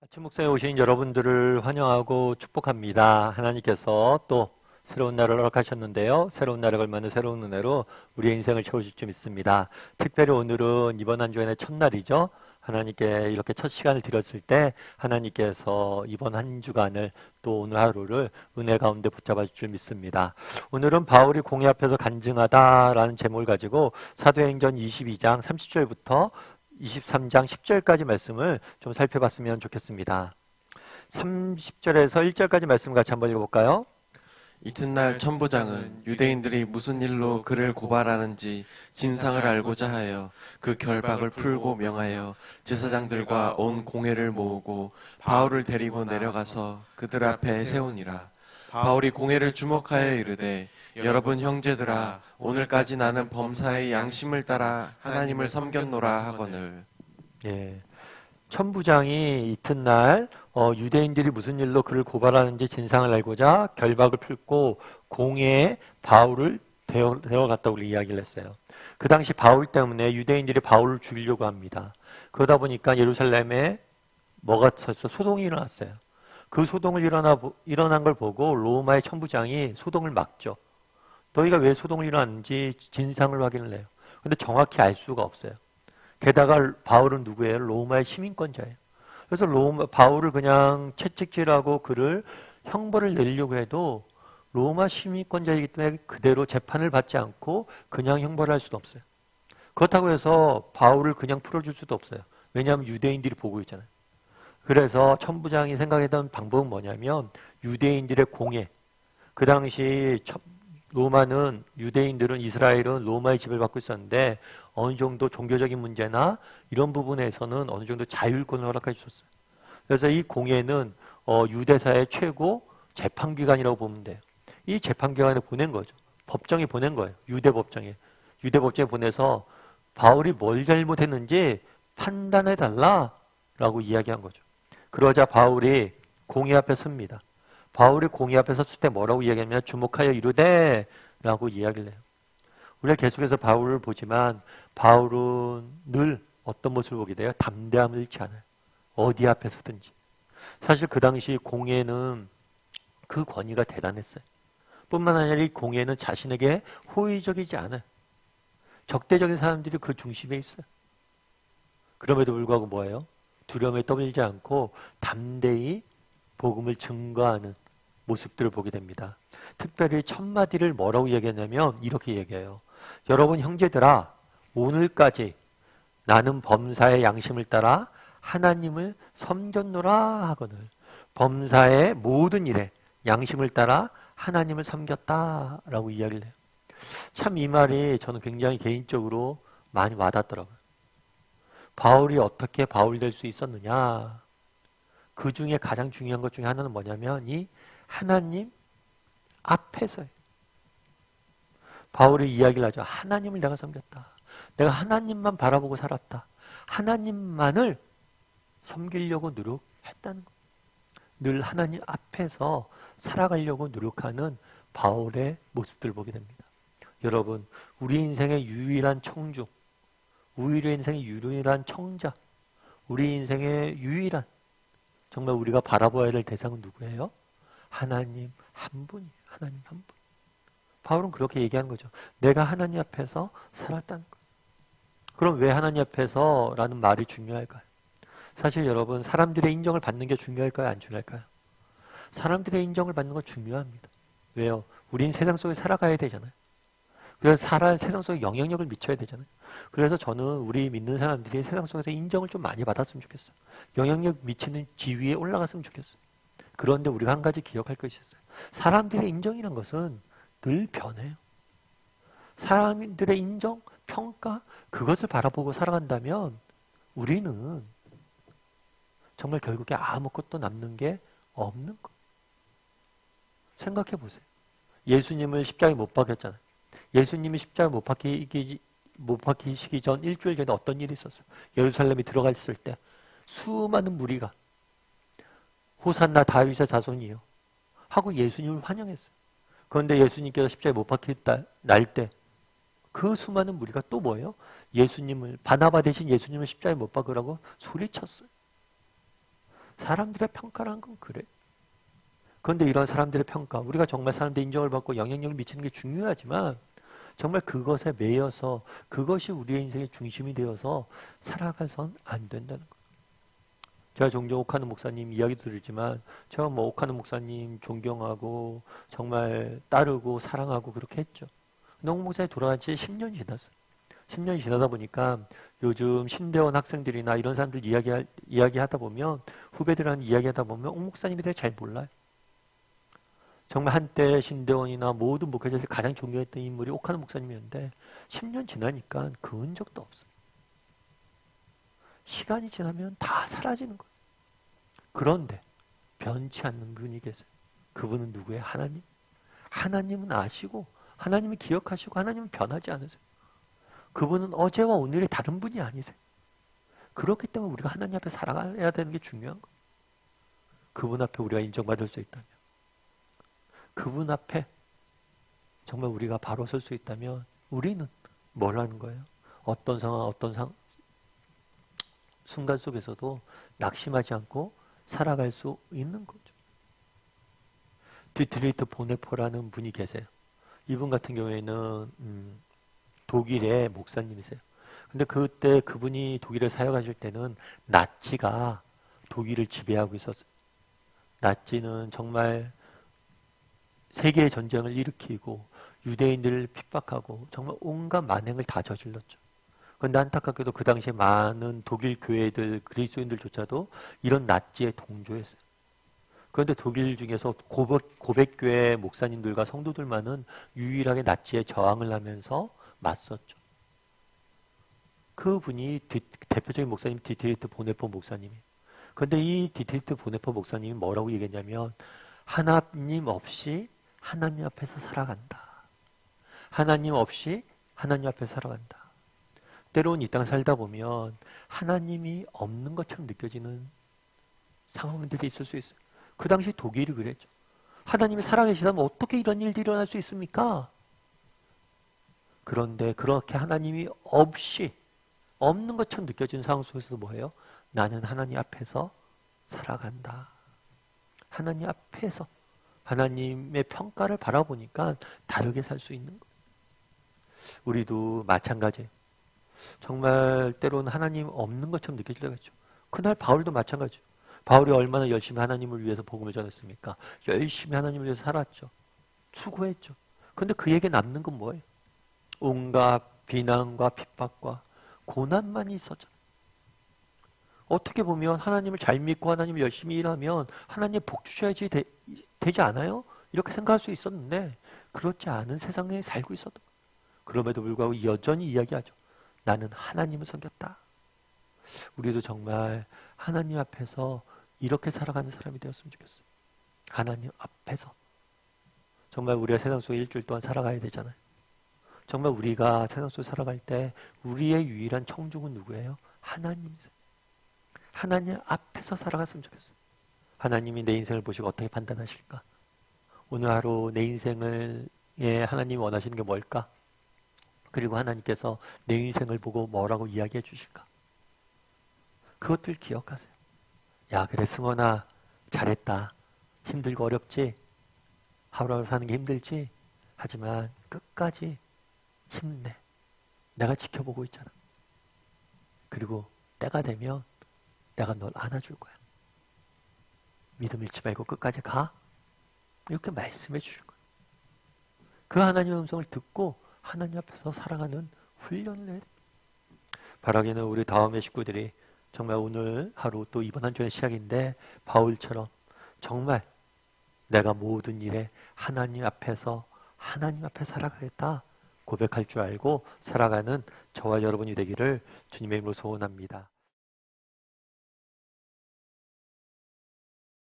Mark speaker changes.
Speaker 1: 아침 목상에 오신 여러분들을 환영하고 축복합니다. 하나님께서 또 새로운 날을 허락하셨는데요. 새로운 날에 걸맞는 새로운 은혜로 우리의 인생을 채워줄 줄 믿습니다. 특별히 오늘은 이번 한 주간의 첫날이죠. 하나님께 이렇게 첫 시간을 드렸을 때 하나님께서 이번 한 주간을 또 오늘 하루를 은혜 가운데 붙잡아 줄 줄 믿습니다. 오늘은 바울이 공의 앞에서 간증하다라는 제목을 가지고 사도행전 22장 30절부터 23장 10절까지 말씀을 좀 살펴봤으면 좋겠습니다. 30절에서 1절까지 말씀 같이 한번 읽어볼까요?
Speaker 2: 이튿날 천부장은 유대인들이 무슨 일로 그를 고발하는지 진상을 알고자 하여 그 결박을 풀고 명하여 제사장들과 온 공회를 모으고 바울을 데리고 내려가서 그들 앞에 세우니라. 바울이 공회를 주목하여 이르되 여러분 형제들아 오늘까지 나는 범사의 양심을 따라 하나님을 섬겼노라 하거늘.
Speaker 1: 예. 천부장이 이튿날 유대인들이 무슨 일로 그를 고발하는지 진상을 알고자 결박을 풀고 공회에 바울을 데려갔다고 이야기를 했어요. 그 당시 바울 때문에 유대인들이 바울을 죽이려고 합니다. 그러다 보니까 예루살렘에 뭐가 있었어? 소동이 일어났어요. 그 소동을 일어난 걸 보고 로마의 천부장이 소동을 막죠. 너희가 왜 소동을 일어났는지 진상을 확인을 해요. 근데 정확히 알 수가 없어요. 게다가 바울은 누구예요? 로마의 시민권자예요. 그래서 바울을 그냥 채찍질하고 그를 형벌을 내리려고 해도 로마 시민권자이기 때문에 그대로 재판을 받지 않고 그냥 형벌할 수도 없어요. 그렇다고 해서 바울을 그냥 풀어줄 수도 없어요. 왜냐하면 유대인들이 보고 있잖아요. 그래서 천부장이 생각했던 방법은 뭐냐면 유대인들의 공예. 그 당시 로마는 유대인들은 이스라엘은 로마의 지배를 받고 있었는데 어느 정도 종교적인 문제나 이런 부분에서는 어느 정도 자율권을 허락해 주셨어요. 그래서 이 공예는 유대사의 최고 재판기관이라고 보면 돼요. 이 재판기관에 보낸 거죠. 법정에 보낸 거예요. 유대 법정에 보내서 바울이 뭘 잘못했는지 판단해 달라라고 이야기한 거죠. 그러자 바울이 공의 앞에 섭니다. 바울이 공의 앞에 섰을 때 뭐라고 이야기하냐면 주목하여 이르되 라고 이야기를 해요. 우리가 계속해서 바울을 보지만 바울은 늘 어떤 모습을 보게 돼요? 담대함을 잃지 않아요. 어디 앞에 서든지. 사실 그 당시 공예는 그 권위가 대단했어요. 뿐만 아니라 이 공예는 자신에게 호의적이지 않아요. 적대적인 사람들이 그 중심에 있어요. 그럼에도 불구하고 뭐예요? 두려움에 떠밀지 않고 담대히 복음을 증거하는 모습들을 보게 됩니다. 특별히 첫 마디를 뭐라고 얘기했냐면 이렇게 얘기해요. 여러분 형제들아 오늘까지 나는 범사의 양심을 따라 하나님을 섬겼노라 하거늘. 범사의 모든 일에 양심을 따라 하나님을 섬겼다라고 이야기를 해요. 참 이 말이 저는 굉장히 개인적으로 많이 와닿더라고요. 바울이 어떻게 바울 될 수 있었느냐? 그 중에 가장 중요한 것 중에 하나는 뭐냐면 이 하나님 앞에서요. 바울이 이야기를 하죠. 하나님을 내가 섬겼다. 내가 하나님만 바라보고 살았다. 하나님만을 섬기려고 노력했다는 것. 늘 하나님 앞에서 살아가려고 노력하는 바울의 모습들을 보게 됩니다. 여러분, 우리 인생의 유일한 청중, 우리 인생의 유일한 청자, 우리 인생의 유일한 정말 우리가 바라봐야 될 대상은 누구예요? 하나님 한 분이에요. 하나님 한 분. 바울은 그렇게 얘기하는 거죠. 내가 하나님 앞에서 살았다는 거예요. 그럼 왜 하나님 앞에서 라는 말이 중요할까요? 사실 여러분 사람들의 인정을 받는 게 중요할까요? 안 중요할까요? 사람들의 인정을 받는 건 중요합니다. 왜요? 우린 세상 속에 살아가야 되잖아요. 그래서 세상 속에 영향력을 미쳐야 되잖아요. 그래서 저는 우리 믿는 사람들이 세상 속에서 인정을 좀 많이 받았으면 좋겠어요. 영향력 미치는 지위에 올라갔으면 좋겠어요. 그런데 우리가 한 가지 기억할 것이 있어요. 사람들의 인정이란 것은 늘 변해요. 사람들의 인정, 평가, 그것을 바라보고 살아간다면 우리는 정말 결국에 아무것도 남는 게 없는 거. 생각해 보세요. 예수님을 십자가에 못 박였잖아요. 예수님이 십자가에 못 박히시기 전 일주일 전에 어떤 일이 있었어요? 예루살렘에 들어갔을 때 수많은 무리가 호산나 다윗의 자손이요 하고 예수님을 환영했어요. 그런데 예수님께서 십자가에 못 박힐 날 때 그 수많은 무리가 또 뭐예요? 예수님을 바나바 대신 예수님을 십자가에 못 박으라고 소리쳤어요. 사람들의 평가라는 건 그래. 그런데 이런 사람들의 평가, 우리가 정말 사람들의 인정을 받고 영향력을 미치는 게 중요하지만 정말 그것에 매여서 그것이 우리의 인생의 중심이 되어서 살아가선 안 된다는 거예요. 제가 종종 옥하는 목사님 이야기도 들었지만 제가 뭐 옥하는 목사님 존경하고 정말 따르고 사랑하고 그렇게 했죠. 근데 옥 목사님 돌아간 지 10년이 지났어요. 10년이 지나다 보니까 요즘 신대원 학생들이나 이런 사람들 이야기하다 보면 후배들한테 이야기하다 보면 옥 목사님에 대해 잘 몰라요. 정말 한때 신대원이나 모든 목회자들이 가장 존경했던 인물이 옥하는 목사님이었는데 10년 지나니까 그 흔적도 없어요. 시간이 지나면 다 사라지는 거예요. 그런데 변치 않는 분이 계세요. 그분은 누구예요? 하나님. 하나님은 아시고 하나님은 기억하시고 하나님은 변하지 않으세요. 그분은 어제와 오늘이 다른 분이 아니세요. 그렇기 때문에 우리가 하나님 앞에 살아가야 되는 게 중요한 거예요. 그분 앞에 우리가 인정받을 수 있다면, 그분 앞에 정말 우리가 바로 설 수 있다면 우리는 뭘 하는 거예요? 어떤 상황, 순간 속에서도 낙심하지 않고 살아갈 수 있는 거죠. 디트리히트 보네포라는 분이 계세요. 이분 같은 경우에는 독일의 목사님이세요. 근데 그때 그분이 독일을 사역하실 때는 나치가 독일을 지배하고 있었어요. 나치는 정말 세계의 전쟁을 일으키고 유대인들을 핍박하고 정말 온갖 만행을 다 저질렀죠. 그런데 안타깝게도 그 당시에 많은 독일 교회들, 그리스도인들조차도 이런 나치에 동조했어요. 그런데 독일 중에서 고백교회 목사님들과 성도들만은 유일하게 나치에 저항을 하면서 맞섰죠. 그분이 대표적인 목사님 디트리히트 보네포 목사님이에요. 그런데 이 디트리히트 보네포 목사님이 뭐라고 얘기했냐면 하나님 없이 하나님 앞에서 살아간다. 하나님 없이 하나님 앞에서 살아간다. 때로는 이 땅 살다 보면 하나님이 없는 것처럼 느껴지는 상황들이 있을 수 있어요. 그 당시 독일이 그랬죠. 하나님이 살아계시다면 어떻게 이런 일들이 일어날 수 있습니까? 그런데 그렇게 하나님이 없는 것처럼 느껴지는 상황 속에서도 뭐예요? 나는 하나님 앞에서 살아간다. 하나님 앞에서 하나님의 평가를 바라보니까 다르게 살 수 있는 거예요. 우리도 마찬가지예요. 정말 때로는 하나님 없는 것처럼 느껴질 때가 있죠. 그날 바울도 마찬가지죠. 바울이 얼마나 열심히 하나님을 위해서 복음을 전했습니까? 열심히 하나님을 위해서 살았죠. 수고했죠. 그런데 그에게 남는 건 뭐예요? 온갖 비난과 핍박과 고난만이 있었죠. 어떻게 보면 하나님을 잘 믿고 하나님을 열심히 일하면 하나님 복 주셔야지 되지 않아요? 이렇게 생각할 수 있었는데 그렇지 않은 세상에 살고 있었던 거예요. 그럼에도 불구하고 여전히 이야기하죠. 나는 하나님을 섬겼다. 우리도 정말 하나님 앞에서 이렇게 살아가는 사람이 되었으면 좋겠어요. 하나님 앞에서. 정말 우리가 세상 속에 일주일 동안 살아가야 되잖아요. 정말 우리가 세상 속에 살아갈 때 우리의 유일한 청중은 누구예요? 하나님이세요. 하나님 앞에서 살아갔으면 좋겠어요. 하나님이 내 인생을 보시고 어떻게 판단하실까? 오늘 하루 내 인생을 하나님이 원하시는 게 뭘까? 그리고 하나님께서 내 인생을 보고 뭐라고 이야기해 주실까? 그것들 기억하세요. 야, 그래 승원아 잘했다. 힘들고 어렵지? 하루하루 사는 게 힘들지? 하지만 끝까지 힘내. 내가 지켜보고 있잖아. 그리고 때가 되면 내가 널 안아줄 거야. 믿음 잃지 말고 끝까지 가. 이렇게 말씀해 주실 거예요. 그 하나님의 음성을 듣고 하나님 앞에서 살아가는 훈련을 해야 돼요. 바라기는 우리 다음의 식구들이 정말 오늘 하루 또 이번 한 주의 시작인데 바울처럼 정말 내가 모든 일에 하나님 앞에 살아가겠다 고백할 줄 알고 살아가는 저와 여러분이 되기를 주님의 이름으로 소원합니다.